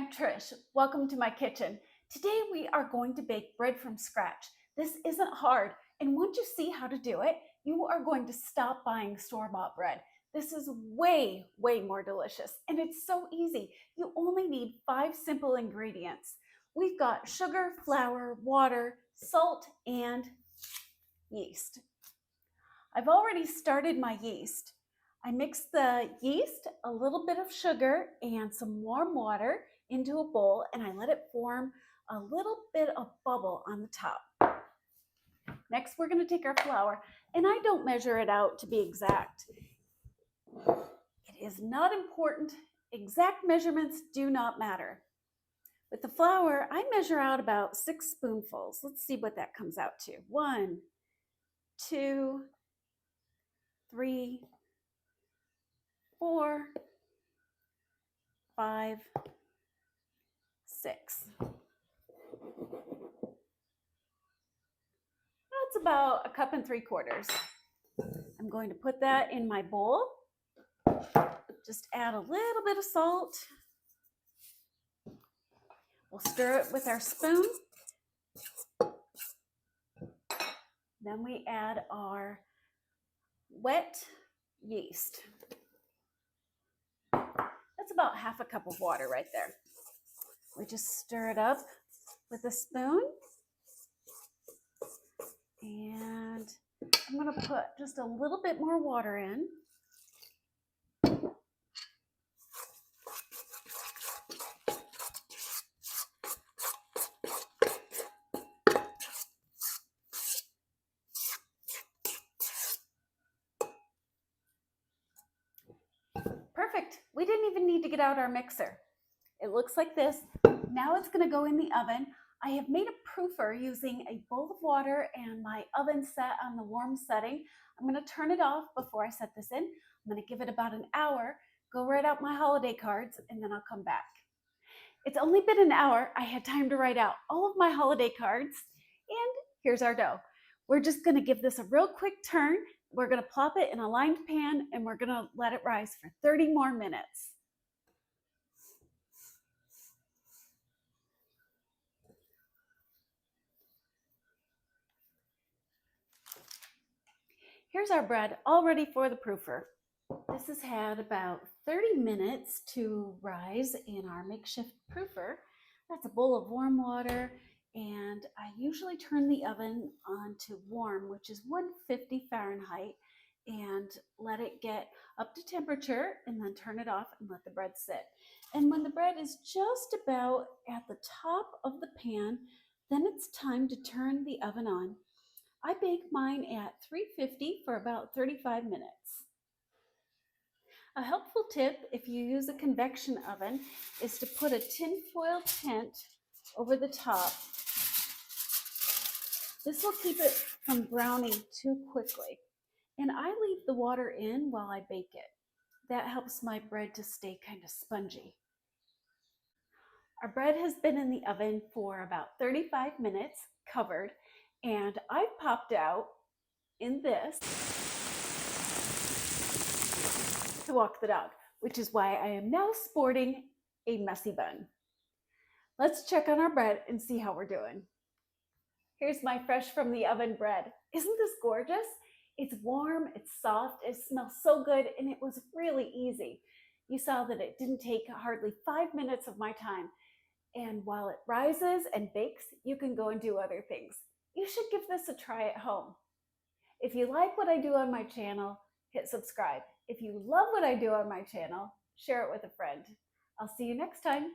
I'm Trish. Welcome to my kitchen. Today we are going to bake bread from scratch. This isn't hard, and once you see how to do it, you are going to stop buying store-bought bread. This is way more delicious, and it's so easy. You only need 5 simple ingredients. We've got sugar, flour, water, salt, and yeast. I've already started my yeast. I mix the yeast, a little bit of sugar, and some warm water into a bowl, and I let it form a little bit of bubble on the top. Next, we're going to take our flour, and I don't measure it out to be exact. It is not important. Exact measurements do not matter. With the flour, I measure out about 6 spoonfuls. Let's see what that comes out to. 1, 2, 3, 4, 5, 6. That's about 1 3/4 cups. I'm going to put that in my bowl. Just add a little bit of salt. We'll stir it with our spoon. Then we add our wet yeast. That's about 1/2 cup of water right there. We just stir it up with a spoon. And I'm going to put just a little bit more water in. Perfect. We didn't even need to get out our mixer. It looks like this. Now it's going to go in the oven. I have made a proofer using a bowl of water and my oven set on the warm setting. I'm going to turn it off before I set this in. I'm going to give it about an hour, go write out my holiday cards, and then I'll come back. It's only been an hour. I had time to write out all of my holiday cards, and here's our dough. We're just going to give this a real quick turn. We're going to plop it in a lined pan, and we're going to let it rise for 30 more minutes. Here's our bread all ready for the proofer. This has had about 30 minutes to rise in our makeshift proofer. That's a bowl of warm water, and I usually turn the oven on to warm, which is 150 Fahrenheit, and let it get up to temperature, and then turn it off and let the bread sit. And when the bread is just about at the top of the pan, then it's time to turn the oven on. I bake mine at 350 for about 35 minutes. A helpful tip if you use a convection oven is to put a tinfoil tent over the top. This will keep it from browning too quickly. And I leave the water in while I bake it. That helps my bread to stay kind of spongy. Our bread has been in the oven for about 35 minutes, covered, and I've popped out in this to walk the dog, which is why I am now sporting a messy bun. Let's check on our bread and see how we're doing. Here's my fresh from the oven bread. Isn't this gorgeous? It's warm, it's soft, it smells so good, and it was really easy. You saw that it didn't take hardly 5 minutes of my time. And while it rises and bakes, you can go and do other things. You should give this a try at home. If you like what I do on my channel, hit subscribe. If you love what I do on my channel, share it with a friend. I'll see you next time.